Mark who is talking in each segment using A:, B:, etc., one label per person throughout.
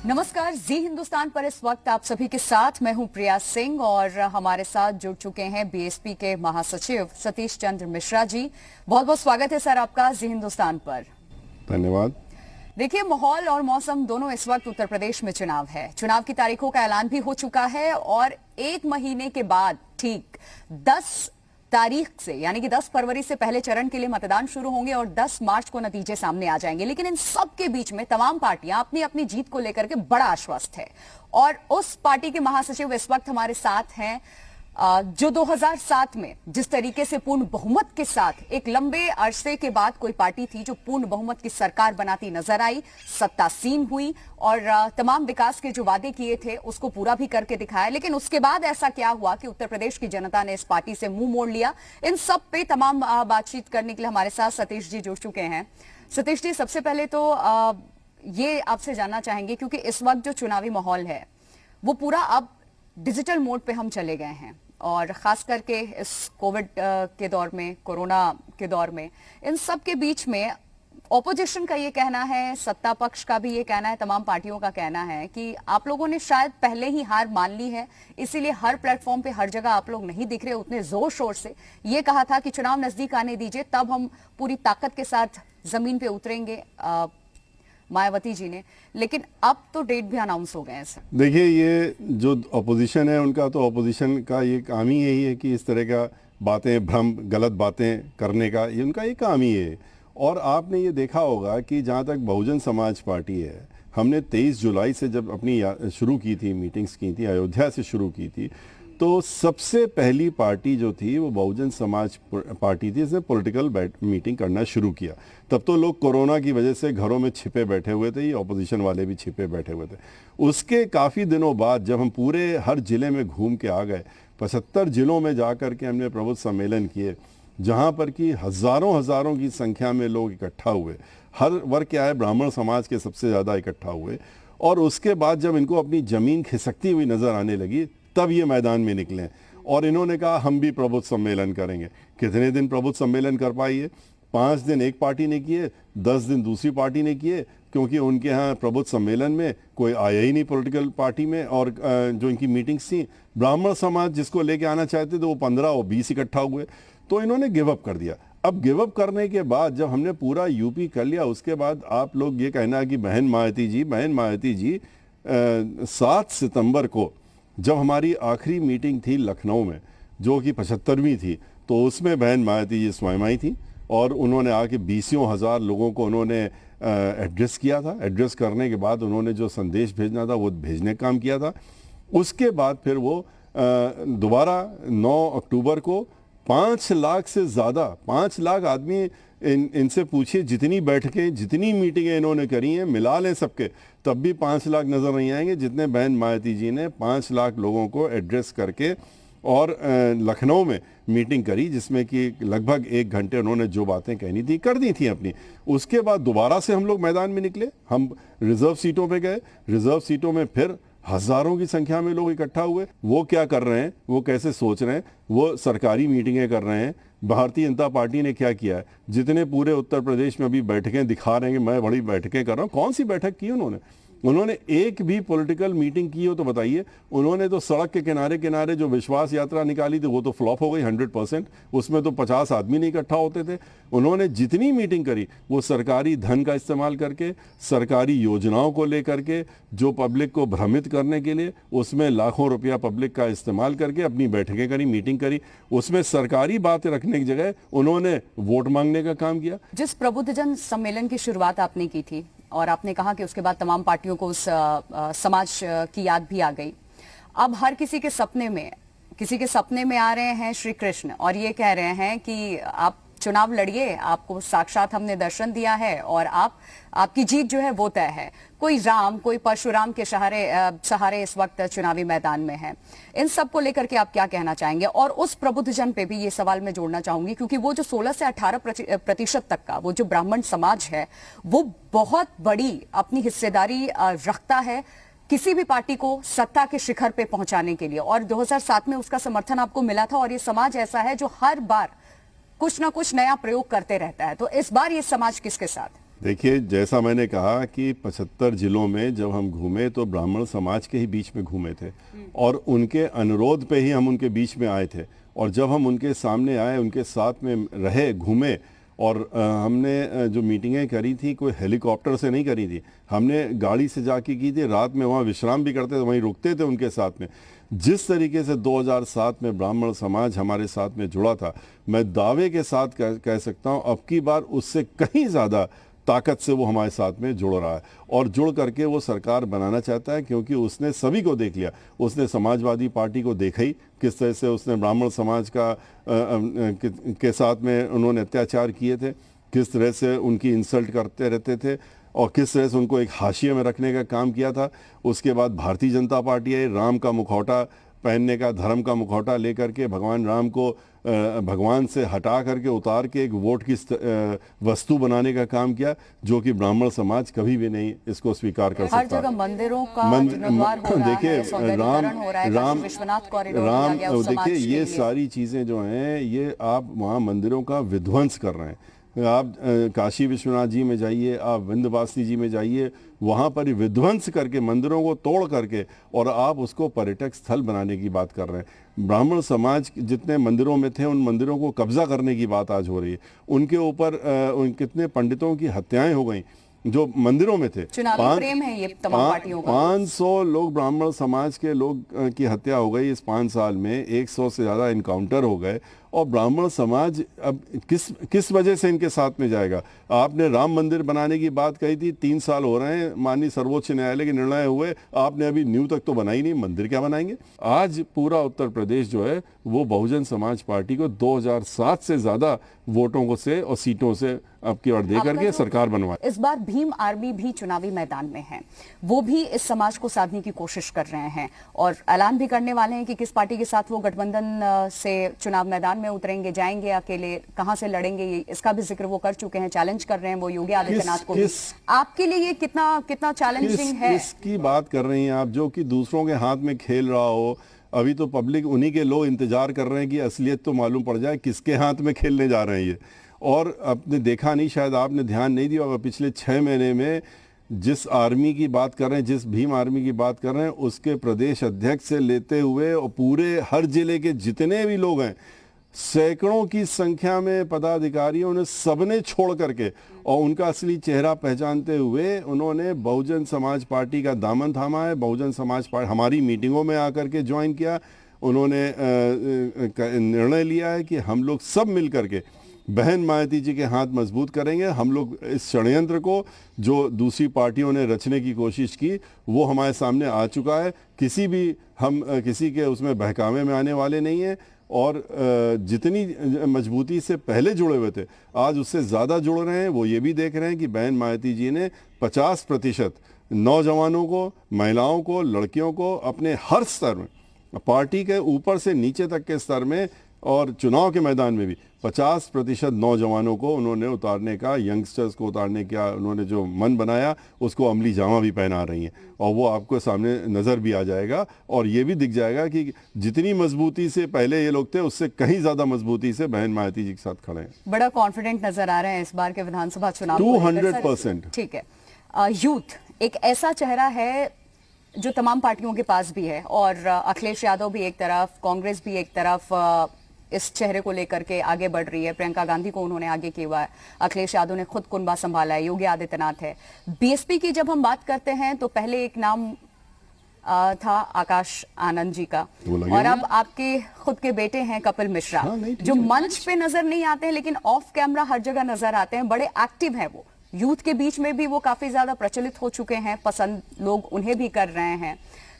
A: नमस्कार, जी हिंदुस्तान पर इस वक्त आप सभी के साथ मैं हूं प्रिया सिंह और हमारे साथ जुड़ चुके हैं बीएसपी के महासचिव सतीश चंद्र मिश्रा जी। बहुत बहुत स्वागत है सर आपका जी हिंदुस्तान पर।
B: धन्यवाद।
A: देखिए, माहौल और मौसम दोनों इस वक्त उत्तर प्रदेश में चुनाव है। चुनाव की तारीखों का ऐलान भी हो चुका है और एक महीने के बाद ठीक 10 तारीख से यानी कि 10 फरवरी से पहले चरण के लिए मतदान शुरू होंगे और 10 मार्च को नतीजे सामने आ जाएंगे। लेकिन इन सब के बीच में तमाम पार्टियां अपनी अपनी जीत को लेकर के बड़ा आश्वस्त है और उस पार्टी के महासचिव इस वक्त हमारे साथ हैं जो 2007 में जिस तरीके से पूर्ण बहुमत के साथ एक लंबे अरसे के बाद कोई पार्टी थी जो पूर्ण बहुमत की सरकार बनाती नजर आई, सत्तासीन हुई और तमाम विकास के जो वादे किए थे उसको पूरा भी करके दिखाया। लेकिन उसके बाद ऐसा क्या हुआ कि उत्तर प्रदेश की जनता ने इस पार्टी से मुंह मोड़ लिया। इन सब पे तमाम बातचीत करने के लिए हमारे साथ सतीश जी जुड़ चुके हैं। सतीश जी, सबसे पहले तो ये आपसे जानना चाहेंगे क्योंकि इस वक्त जो चुनावी माहौल है वो पूरा अब डिजिटल मोड पे हम चले गए हैं और खास करके इस कोविड के दौर में, कोरोना के दौर में, इन सब के बीच में ऑपोजिशन का ये कहना है, सत्ता पक्ष का भी ये कहना है, तमाम पार्टियों का कहना है कि आप लोगों ने शायद पहले ही हार मान ली है, इसीलिए हर प्लेटफॉर्म पे हर जगह आप लोग नहीं दिख रहे उतने जोर शोर से। ये कहा था कि चुनाव नजदीक आने दीजिए तब हम पूरी ताकत के साथ जमीन पे उतरेंगे मायावती जी ने, लेकिन अब तो डेट भी अनाउंस हो गए हैं।
B: देखिए, ये जो अपोजिशन है उनका तो अपोजिशन का ये काम ही यही है कि इस तरह का बातें, भ्रम, गलत बातें करने का ये उनका एक काम ही है। और आपने ये देखा होगा कि जहाँ तक बहुजन समाज पार्टी है, हमने 23 जुलाई से जब अपनी शुरू की थी, मीटिंग्स की थी, अयोध्या से शुरू की थी, तो सबसे पहली पार्टी जो थी वो बहुजन समाज पार्टी थी जिसने पॉलिटिकल मीटिंग करना शुरू किया। तब तो लोग कोरोना की वजह से घरों में छिपे बैठे हुए थे, ये ऑपोजिशन वाले भी छिपे बैठे हुए थे। उसके काफ़ी दिनों बाद जब हम पूरे हर जिले में घूम के आ गए, 75 जिलों में जा कर के हमने प्रबुद्ध सम्मेलन किए, जहाँ पर कि हज़ारों की संख्या में लोग इकट्ठा हुए। हर वर्ग क्या है, ब्राह्मण समाज के सबसे ज़्यादा इकट्ठा हुए। और उसके बाद जब इनको अपनी ज़मीन खिसकती हुई नज़र आने लगी तब ये मैदान में निकले और इन्होंने कहा हम भी प्रबुद्ध सम्मेलन करेंगे। कितने दिन प्रबुद्ध सम्मेलन कर पाइए? 5 दिन एक पार्टी ने किए, 10 दिन दूसरी पार्टी ने किए, क्योंकि उनके यहाँ प्रबुद्ध सम्मेलन में कोई आया ही नहीं पॉलिटिकल पार्टी में। और जो इनकी मीटिंग्स थी, ब्राह्मण समाज जिसको लेके आना चाहते थे वो 15 और 20 इकट्ठा हुए, तो इन्होंने गिव अप कर दिया। अब गिव अप करने के बाद जब हमने पूरा यूपी कर लिया, उसके बाद आप लोग ये कहना है कि बहन मायावती जी 7 सितंबर को जब हमारी आखिरी मीटिंग थी लखनऊ में, जो कि 75वीं थी, तो उसमें बहन मायावती जी स्वयं आई थी और उन्होंने आके 20 हजार लोगों को उन्होंने एड्रेस किया था। एड्रेस करने के बाद उन्होंने जो संदेश भेजना था वो भेजने का काम किया था। उसके बाद फिर वो दोबारा 9 अक्टूबर को 5 लाख से ज़्यादा, 5 लाख आदमी, इनसे पूछिए जितनी बैठकें, जितनी मीटिंगें इन्होंने करी हैं, मिला लें सबके, तब भी 5 लाख नज़र नहीं आएंगे जितने बहन मायावती जी ने 5 लाख लोगों को एड्रेस करके और लखनऊ में मीटिंग करी, जिसमें कि लगभग 1 घंटे उन्होंने जो बातें कहनी थी कर दी थी अपनी। उसके बाद दोबारा से हम लोग मैदान में निकले, हम रिजर्व सीटों पे गए। रिजर्व सीटों में फिर हज़ारों की संख्या में लोग इकट्ठा हुए। वो क्या कर रहे हैं, वो कैसे सोच रहे हैं, वो सरकारी मीटिंगें कर रहे हैं। भारतीय जनता पार्टी ने क्या किया है, जितने पूरे उत्तर प्रदेश में अभी बैठकें दिखा रहे हैं कि मैं बड़ी बैठकें कर रहा हूँ, कौन सी बैठक की उन्होंने एक भी पॉलिटिकल मीटिंग की हो तो बताइए। उन्होंने तो सड़क के किनारे किनारे जो विश्वास यात्रा निकाली थी वो तो फ्लॉप हो गई 100%। उसमें तो 50 आदमी नहीं इकट्ठा होते थे। उन्होंने जितनी मीटिंग करी वो सरकारी धन का इस्तेमाल करके, सरकारी योजनाओं को लेकर के, जो पब्लिक को भ्रमित करने के लिए, उसमें लाखों रुपया पब्लिक का इस्तेमाल करके अपनी बैठकें करी, मीटिंग करी। उसमें सरकारी बातें रखने की जगह उन्होंने वोट मांगने का काम किया।
A: जिस प्रबुद्धजन सम्मेलन की शुरुआत आपने की थी और आपने कहा कि उसके बाद तमाम पार्टियों को उस समाज की याद भी आ गई, अब हर किसी के सपने में आ रहे हैं श्री कृष्ण और ये कह रहे हैं कि आप चुनाव लड़िए, आपको साक्षात हमने दर्शन दिया है और आपकी जीत जो है वो तय है। कोई राम, कोई परशुराम के सहारे इस वक्त चुनावी मैदान में है। इन सब को लेकर के आप क्या कहना चाहेंगे? और उस प्रबुद्धजन पे भी ये सवाल मैं जोड़ना चाहूंगी क्योंकि वो जो 16 से 18% तक का वो जो ब्राह्मण समाज है वो बहुत बड़ी अपनी हिस्सेदारी रखता है किसी भी पार्टी को सत्ता के शिखर पे पहुंचाने के लिए, और 2007 में उसका समर्थन आपको मिला था। और ये समाज ऐसा है जो हर बार कुछ ना कुछ नया प्रयोग करते रहता है, तो इस बार ये समाज किसके साथ?
B: देखिए, जैसा मैंने कहा कि 75 जिलों में जब हम घूमे तो ब्राह्मण समाज के ही बीच में घूमे थे और उनके अनुरोध पे ही हम उनके बीच में आए थे। और जब हम उनके सामने आए, उनके साथ में रहे, घूमे और हमने जो मीटिंगें करी थी कोई हेलीकॉप्टर से नहीं करी थी, हमने गाड़ी से जाके की थी। रात में वहाँ विश्राम भी करते थे, वहीं रुकते थे उनके साथ में। जिस तरीके से 2007 में ब्राह्मण समाज हमारे साथ में जुड़ा था, मैं दावे के साथ कह सकता हूँ अब की बार उससे कहीं ज़्यादा ताकत से वो हमारे साथ में जुड़ रहा है और जुड़ करके वो सरकार बनाना चाहता है, क्योंकि उसने सभी को देख लिया। उसने समाजवादी पार्टी को देखा ही किस तरह से उसने ब्राह्मण समाज के साथ में उन्होंने अत्याचार किए थे, किस तरह से उनकी इंसल्ट करते रहते थे और किस तरह से उनको एक हाशिए में रखने का काम किया था। उसके बाद भारतीय जनता पार्टी आई, राम का मुखौटा पहनने का, धर्म का मुखौटा लेकर के भगवान राम को भगवान से हटा करके उतार के एक वोट की वस्तु बनाने का काम किया, जो कि ब्राह्मण समाज कभी भी नहीं इसको स्वीकार कर सकता।
A: हर जगह मंदिरों का जीर्णोद्धार हो रहा है, सौंदर्यीकरण हो रहा है, काशी विश्वनाथ कॉरिडोर दिया गया उस समाज
B: देखिए,
A: के
B: ये
A: लिए।
B: सारी चीजें जो हैं, ये आप वहाँ मंदिरों का विध्वंस कर रहे हैं। आप काशी विश्वनाथ जी में जाइए, आप विंध्यवासिनी जी में जाइए, वहाँ पर विध्वंस करके, मंदिरों को तोड़ करके, और आप उसको पर्यटक स्थल बनाने की बात कर रहे हैं। ब्राह्मण समाज जितने मंदिरों में थे, उन मंदिरों को कब्जा करने की बात आज हो रही है। उनके ऊपर कितने पंडितों की हत्याएं हो गई जो मंदिरों में थे।
A: चुनावी प्रेम है ये तमाम पार्टियों का।
B: 500 लोग, ब्राह्मण समाज के लोग की हत्या हो गई इस 5 साल में, 100 से ज़्यादा इनकाउंटर हो गए। और ब्राह्मण समाज अब किस वजह से इनके साथ में जाएगा? आपने राम मंदिर बनाने की बात कही थी, 3 साल हो रहे हैं, माननीय सर्वोच्च न्यायालय के निर्णय हुए, आपने अभी नींव तक तो बनाई नहीं, मंदिर क्या बनाएंगे? आज पूरा उत्तर प्रदेश जो है वो बहुजन समाज पार्टी को 2007 से ज़्यादा वोटों को से और सीटों से अब की बार दे करके सरकार बनवाए।
A: इस बार भीम आर्मी भी चुनावी मैदान में है, वो भी इस समाज को साधने की कोशिश कर रहे हैं और ऐलान भी करने वाले हैं कि किस पार्टी के साथ वो गठबंधन से चुनाव मैदान में उतरेंगे, जाएंगे अकेले, कहां से लड़ेंगे, इसका भी जिक्र वो कर चुके हैं, चैलेंज कर रहे हैं वो योगी आदित्यनाथ को। आपके लिए ये कितना चैलेंजिंग है?
B: किसकी बात कर रही हैं आप, जो कि दूसरों के हाथ में खेल रहा हो? अभी तो पब्लिक, उन्हीं के लोग इंतजार कर रहे हैं कि असलियत तो मालूम पड़ जाए किसके हाथ में खेलने जा रहे हैं ये। और आपने देखा नहीं, शायद आपने ध्यान नहीं दिया होगा, पिछले 6 महीने में जिस आर्मी की बात कर रहे हैं, जिस भीम आर्मी की बात कर रहे हैं, उसके प्रदेश अध्यक्ष से लेते हुए और पूरे हर जिले के जितने भी लोग हैं, सैकड़ों की संख्या में पदाधिकारियों ने सबने छोड़ करके और उनका असली चेहरा पहचानते हुए उन्होंने बहुजन समाज पार्टी का दामन थामा है। बहुजन समाज पार्टी हमारी मीटिंगों में आकर के ज्वाइन किया। उन्होंने निर्णय लिया है कि हम लोग सब मिल करके बहन मायावती जी के हाथ मजबूत करेंगे। हम लोग इस षड्यंत्र को जो दूसरी पार्टियों ने रचने की कोशिश की वो हमारे सामने आ चुका है। हम किसी के उसमें बहकावे में आने वाले नहीं हैं और जितनी मजबूती से पहले जुड़े हुए थे आज उससे ज़्यादा जुड़ रहे हैं। वो ये भी देख रहे हैं कि बहन मायावती जी ने 50% नौजवानों को, महिलाओं को, लड़कियों को अपने हर स्तर में, पार्टी के ऊपर से नीचे तक के स्तर में और चुनाव के मैदान में भी 50% नौजवानों को उन्होंने उतारने का, यंगस्टर्स को उतारने का उन्होंने जो मन बनाया उसको अमली जामा भी पहना रही हैं और वो आपको सामने नज़र भी आ जाएगा और ये भी दिख जाएगा कि जितनी मजबूती से पहले ये लोग थे उससे कहीं ज़्यादा मजबूती से बहन मायावती जी के साथ खड़े हैं।
A: बड़ा कॉन्फिडेंट नजर आ रहे हैं इस बार के विधानसभा चुनाव
B: 200%।
A: ठीक है, यूथ एक ऐसा चेहरा है जो तमाम पार्टियों के पास भी है और अखिलेश यादव भी एक तरफ, कांग्रेस भी एक तरफ इस चेहरे को लेकर के आगे बढ़ रही है। प्रियंका गांधी को उन्होंने आगे किया हुआ है, अखिलेश यादव ने खुद कुनबा संभाला है, योगी आदित्यनाथ है। बीएसपी की जब हम बात करते हैं तो पहले एक नाम था आकाश आनंद जी का और अब आपके खुद के बेटे हैं कपिल मिश्रा, जो मंच पे नजर नहीं आते हैं लेकिन ऑफ कैमरा हर जगह नजर आते हैं, बड़े एक्टिव हैं वो। यूथ के बीच में भी वो काफी ज्यादा प्रचलित हो चुके हैं, पसंद लोग उन्हें भी कर रहे हैं।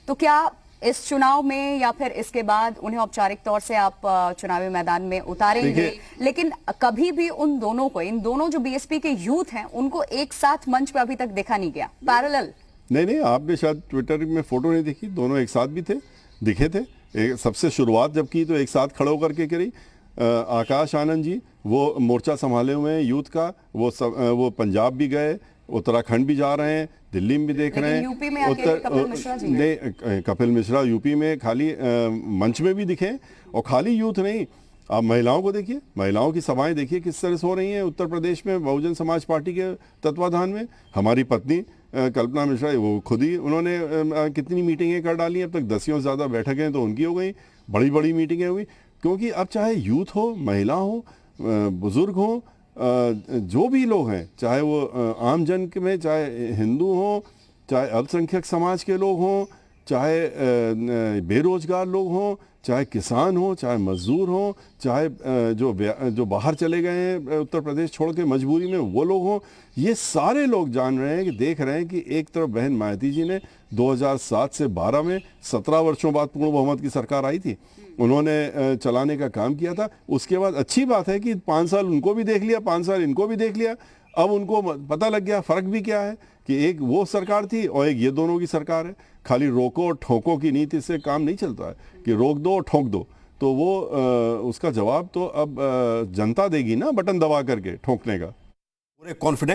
A: तो क्या इस चुनाव में या फिर इसके बाद उन्हें औपचारिक तौर से आप चुनावी मैदान में उतारेंगे? लेकिन कभी भी उन दोनों को, इन दोनों जो बीएसपी के यूथ हैं, उनको एक साथ मंच पे अभी तक देखा नहीं गया, पैरेलल?
B: नहीं, आपने शायद ट्विटर में फोटो नहीं देखी, दोनों एक साथ भी दिखे थे। सबसे शुरुआत जब की तो एक साथ खड़े होकर के करी। आकाश आनंद जी वो मोर्चा संभाले हुए हैं यूथ का, वो पंजाब भी गए, उत्तराखंड भी जा रहे हैं, दिल्ली में भी देख रहे हैं।
A: यूपी में कपिल मिश्रा जी
B: नहीं, कपिल मिश्रा यूपी में खाली मंच में भी दिखे और खाली यूथ नहीं, आप महिलाओं को देखिए, महिलाओं की सभाएं देखिए किस तरह से हो रही हैं उत्तर प्रदेश में बहुजन समाज पार्टी के तत्वाधान में। हमारी पत्नी कल्पना मिश्रा, वो खुद ही उन्होंने कितनी मीटिंगें कर डाली, अब तक 10 से ज़्यादा बैठकें तो उनकी हो गई, बड़ी बड़ी मीटिंगें हुई। क्योंकि अब चाहे यूथ हो, महिला हो, बुजुर्ग हो, जो भी लोग हैं, चाहे वो आम जन में, चाहे हिंदू हो, चाहे अल्पसंख्यक समाज के लोग हों, चाहे बेरोजगार लोग हों, चाहे किसान हो, चाहे मजदूर हो, चाहे जो बाहर चले गए हैं उत्तर प्रदेश छोड़ के मजबूरी में वो लोग हों, ये सारे लोग जान रहे हैं कि देख रहे हैं कि एक तरफ बहन मायावती जी ने 2007 से 12 में 17 वर्षों बाद पूर्ण बहुमत की सरकार आई थी, उन्होंने चलाने का काम किया था। उसके बाद अच्छी बात है कि 5 साल उनको भी देख लिया, 5 साल इनको भी देख लिया। अब उनको पता लग गया फर्क भी क्या है कि एक वो सरकार थी और एक ये दोनों की सरकार है। खाली रोको और ठोको की नीति से काम नहीं चलता है कि रोक दो और ठोक दो, तो वो उसका जवाब तो अब जनता देगी ना, बटन दबा करके ठोकने का।
C: पूरे कॉन्फिडेंस